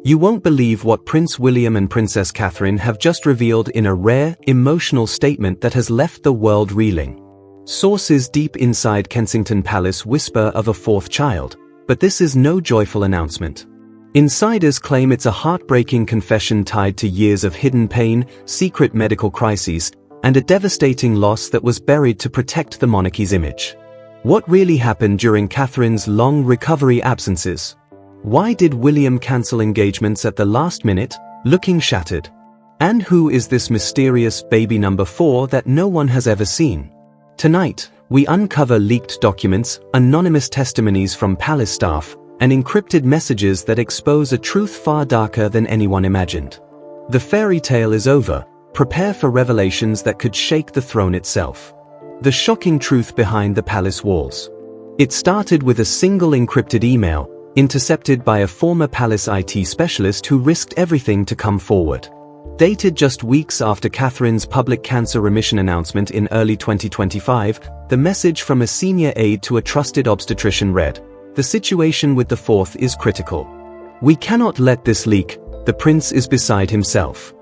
You won't believe what Prince William and Princess Catherine have just revealed in a rare, emotional statement that has left the world reeling. Sources deep inside Kensington Palace whisper of a fourth child, but this is no joyful announcement. Insiders claim it's a heartbreaking confession tied to years of hidden pain, secret medical crises, and a devastating loss that was buried to protect the monarchy's image. What really happened during Catherine's long recovery absences? Why did William cancel engagements at the last minute, looking shattered? And who is this mysterious baby number 4 that no one has ever seen? Tonight, we uncover leaked documents, anonymous testimonies from palace staff, and encrypted messages that expose a truth far darker than anyone imagined. The fairy tale is over. Prepare for revelations that could shake the throne itself. The shocking truth behind the palace walls. It started with a single encrypted email, intercepted by a former palace IT specialist who risked everything to come forward. Dated just weeks after Catherine's public cancer remission announcement in early 2025, the message from a senior aide to a trusted obstetrician read, "The situation with the fourth is critical. We cannot let this leak. The prince is beside himself."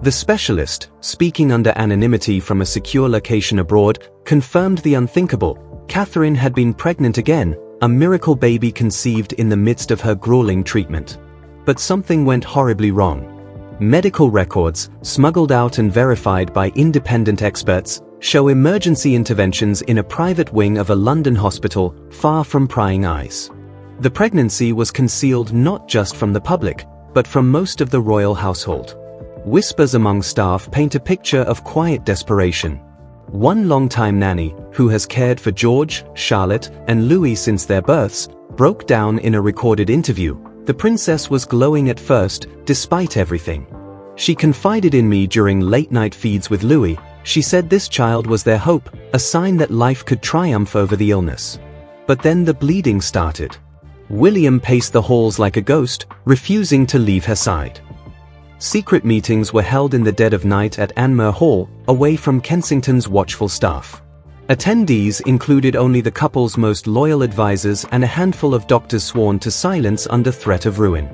The specialist, speaking under anonymity from a secure location abroad, confirmed the unthinkable. Catherine had been pregnant again, a miracle baby conceived in the midst of her grueling treatment. But something went horribly wrong. Medical records, smuggled out and verified by independent experts, show emergency interventions in a private wing of a London hospital, far from prying eyes. The pregnancy was concealed not just from the public, but from most of the royal household. Whispers among staff paint a picture of quiet desperation. One longtime nanny, who has cared for George, Charlotte, and Louis since their births, broke down in a recorded interview. The princess was glowing at first, despite everything. "She confided in me during late-night feeds with Louis. She said this child was their hope, a sign that life could triumph over the illness." But then the bleeding started. William paced the halls like a ghost, refusing to leave her side. Secret meetings were held in the dead of night at Anmer Hall, away from Kensington's watchful staff. Attendees included only the couple's most loyal advisors and a handful of doctors sworn to silence under threat of ruin.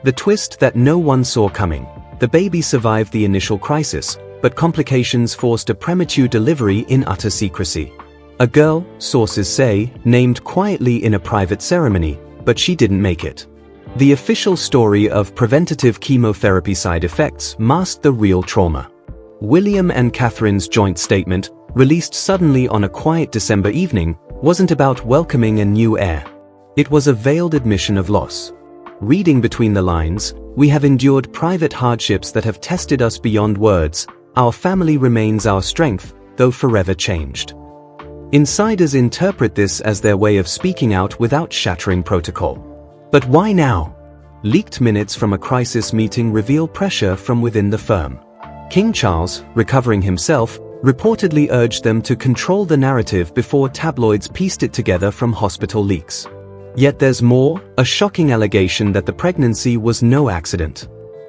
The twist that no one saw coming. The baby survived the initial crisis, but complications forced a premature delivery in utter secrecy. A girl, sources say, named quietly in a private ceremony, but she didn't make it. The official story of preventative chemotherapy side effects masked the real trauma. William and Catherine's joint statement, released suddenly on a quiet December evening, wasn't about welcoming a new heir. It was a veiled admission of loss. Reading between the lines, "We have endured private hardships that have tested us beyond words. Our family remains our strength, though forever changed." Insiders interpret this as their way of speaking out without shattering protocol. But why now? Leaked minutes from a crisis meeting reveal pressure from within the firm. King Charles, recovering himself, reportedly urged them to control the narrative before tabloids pieced it together from hospital leaks. Yet there's more, a shocking allegation that the pregnancy was no accident.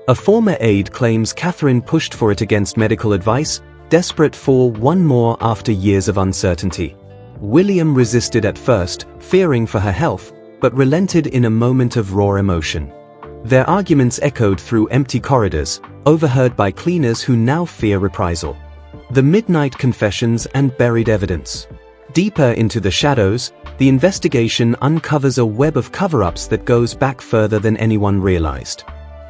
A former aide claims Catherine pushed for it against medical advice, desperate for one more after years of uncertainty. William resisted at first, fearing for her health, but relented in a moment of raw emotion. Their arguments echoed through empty corridors, overheard by cleaners who now fear reprisal. The midnight confessions and buried evidence. Deeper into the shadows, the investigation uncovers a web of cover-ups that goes back further than anyone realized.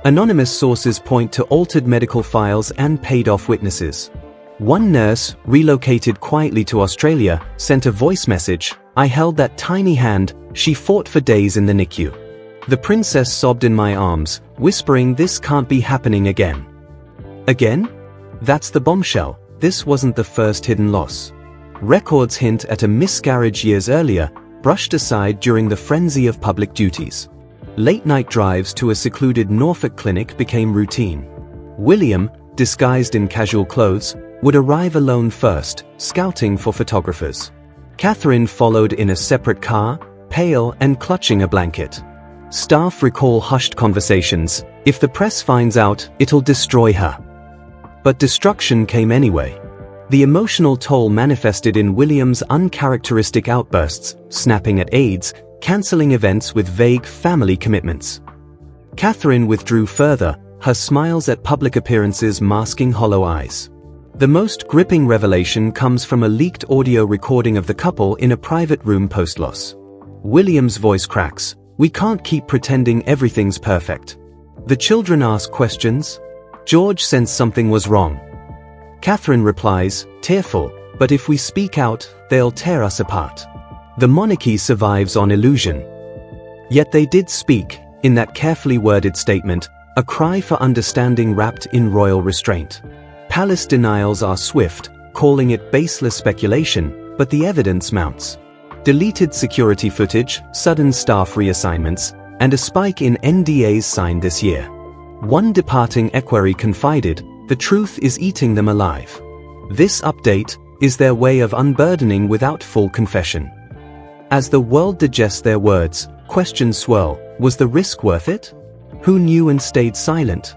Anonymous sources point to altered medical files and paid-off witnesses. One nurse, relocated quietly to Australia, sent a voice message, "I held that tiny hand, she fought for days in the NICU. The princess sobbed in my arms, whispering this can't be happening again." Again? That's the bombshell. This wasn't the first hidden loss. Records hint at a miscarriage years earlier, brushed aside during the frenzy of public duties. Late-night drives to a secluded Norfolk clinic became routine. William, disguised in casual clothes, would arrive alone first, scouting for photographers. Catherine followed in a separate car, pale and clutching a blanket. Staff recall hushed conversations, "If the press finds out, it'll destroy her." But destruction came anyway. The emotional toll manifested in William's uncharacteristic outbursts, snapping at aides, cancelling events with vague family commitments. Catherine withdrew further, her smiles at public appearances masking hollow eyes. The most gripping revelation comes from a leaked audio recording of the couple in a private room post-loss. William's voice cracks. "We can't keep pretending everything's perfect." The children ask questions. George sensed something was wrong. Catherine replies, tearful, "But if we speak out, they'll tear us apart." The monarchy survives on illusion. Yet they did speak, in that carefully worded statement, a cry for understanding wrapped in royal restraint. Palace denials are swift, calling it baseless speculation, but the evidence mounts. Deleted security footage, sudden staff reassignments, and a spike in NDAs signed this year. One departing equerry confided, "The truth is eating them alive." This update is their way of unburdening without full confession. As the world digests their words, questions swirl. Was the risk worth it? Who knew and stayed silent?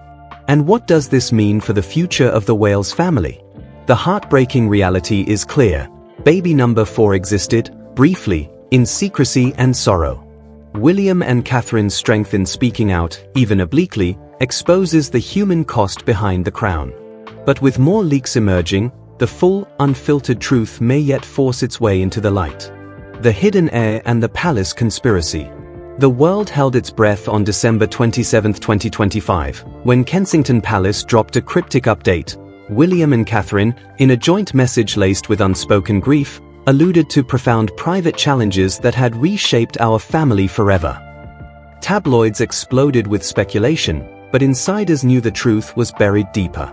And what does this mean for the future of the Wales family? The heartbreaking reality is clear. Baby number 4 existed, briefly, in secrecy and sorrow. William and Catherine's strength in speaking out, even obliquely, exposes the human cost behind the crown. But with more leaks emerging, the full, unfiltered truth may yet force its way into the light. The hidden heir and the palace conspiracy. The world held its breath on December 27, 2025, when Kensington Palace dropped a cryptic update. William and Catherine, in a joint message laced with unspoken grief, alluded to profound private challenges that had reshaped our family forever. Tabloids exploded with speculation, but insiders knew the truth was buried deeper.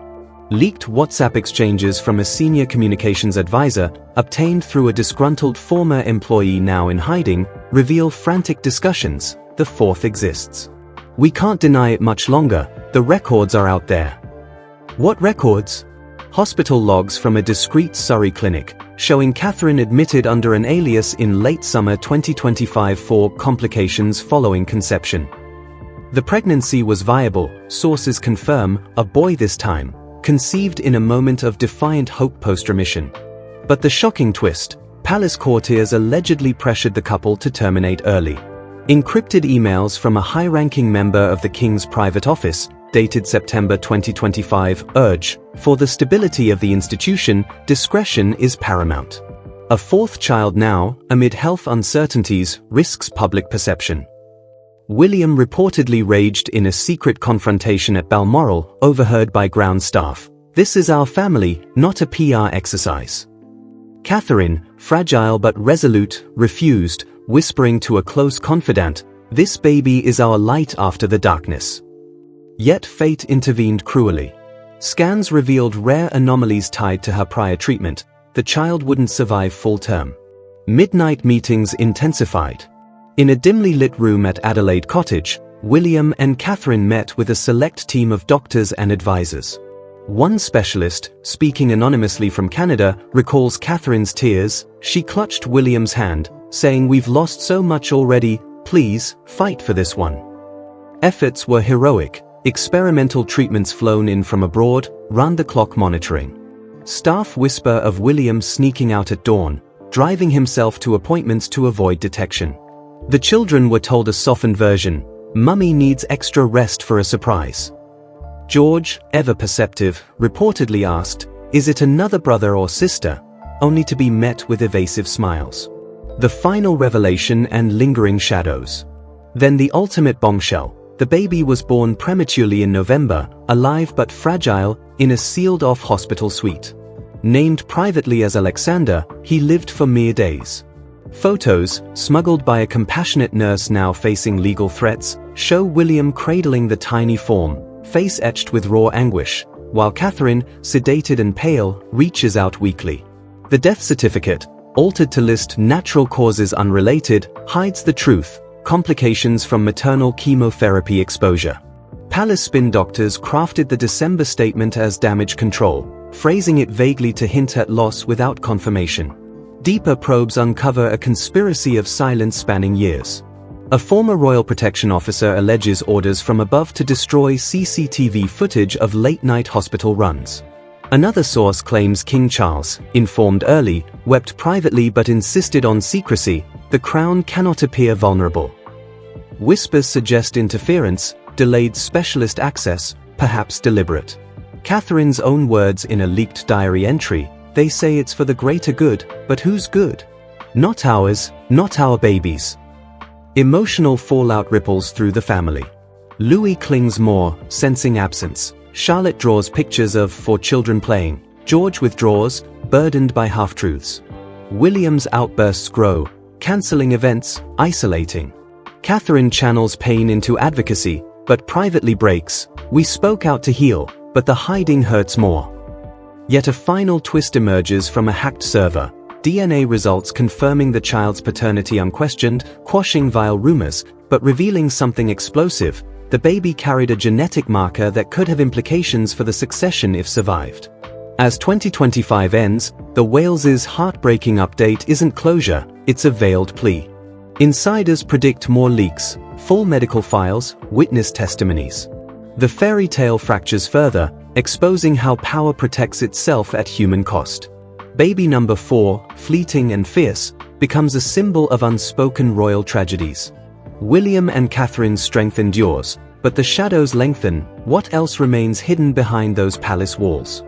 Leaked WhatsApp exchanges from a senior communications advisor, obtained through a disgruntled former employee now in hiding, reveal frantic discussions. The fourth exists. We can't deny it much longer, the records are out there. What records? Hospital logs from a discreet Surrey clinic, showing Catherine admitted under an alias in late summer 2025 for complications following conception. The pregnancy was viable, sources confirm, a boy this time, conceived in a moment of defiant hope post-remission. But the shocking twist, palace courtiers allegedly pressured the couple to terminate early. Encrypted emails from a high-ranking member of the King's private office, dated September 2025, urge, "For the stability of the institution, discretion is paramount." A fourth child now, amid health uncertainties, risks public perception. William reportedly raged in a secret confrontation at Balmoral, overheard by ground staff. "This is our family, not a PR exercise." Catherine, fragile but resolute, refused, whispering to a close confidant, "This baby is our light after the darkness." Yet fate intervened cruelly. Scans revealed rare anomalies tied to her prior treatment. The child wouldn't survive full term. Midnight meetings intensified. In a dimly lit room at Adelaide Cottage, William and Catherine met with a select team of doctors and advisors. One specialist, speaking anonymously from Canada, recalls Catherine's tears. She clutched William's hand, saying, "We've lost so much already, please, fight for this one." Efforts were heroic. Experimental treatments flown in from abroad, round-the-clock monitoring. Staff whisper of William sneaking out at dawn, driving himself to appointments to avoid detection. The children were told a softened version, "Mummy needs extra rest for a surprise." George, ever perceptive, reportedly asked, "Is it another brother or sister?" only to be met with evasive smiles. The final revelation and lingering shadows. Then the ultimate bombshell. The baby was born prematurely in November, alive but fragile, in a sealed-off hospital suite. Named privately as Alexander, he lived for mere days. Photos, smuggled by a compassionate nurse now facing legal threats, show William cradling the tiny form, face etched with raw anguish, while Catherine, sedated and pale, reaches out weakly. The death certificate, altered to list natural causes unrelated, hides the truth: complications from maternal chemotherapy exposure. Palace spin doctors crafted the December statement as damage control, phrasing it vaguely to hint at loss without confirmation. Deeper probes uncover a conspiracy of silence spanning years. A former royal protection officer alleges orders from above to destroy CCTV footage of late-night hospital runs. Another source claims King Charles, informed early, wept privately but insisted on secrecy. The crown cannot appear vulnerable. Whispers suggest interference, delayed specialist access, perhaps deliberate. Catherine's own words in a leaked diary entry, they say it's for the greater good, but whose good? Not ours, not our babies. Emotional fallout ripples through the family. Louis clings more, sensing absence. Charlotte draws pictures of 4 children playing. George withdraws, burdened by half-truths. William's outbursts grow, cancelling events, isolating. Catherine channels pain into advocacy, but privately breaks. We spoke out to heal, but the hiding hurts more. Yet a final twist emerges from a hacked server. DNA results confirming the child's paternity unquestioned, quashing vile rumors, but revealing something explosive. The baby carried a genetic marker that could have implications for the succession if survived. As 2025 ends, the Wales' heartbreaking update isn't closure, it's a veiled plea. Insiders predict more leaks, full medical files, witness testimonies. The fairy tale fractures further, exposing how power protects itself at human cost. Baby number 4, fleeting and fierce, becomes a symbol of unspoken royal tragedies. William and Catherine's strength endures, but the shadows lengthen. What else remains hidden behind those palace walls?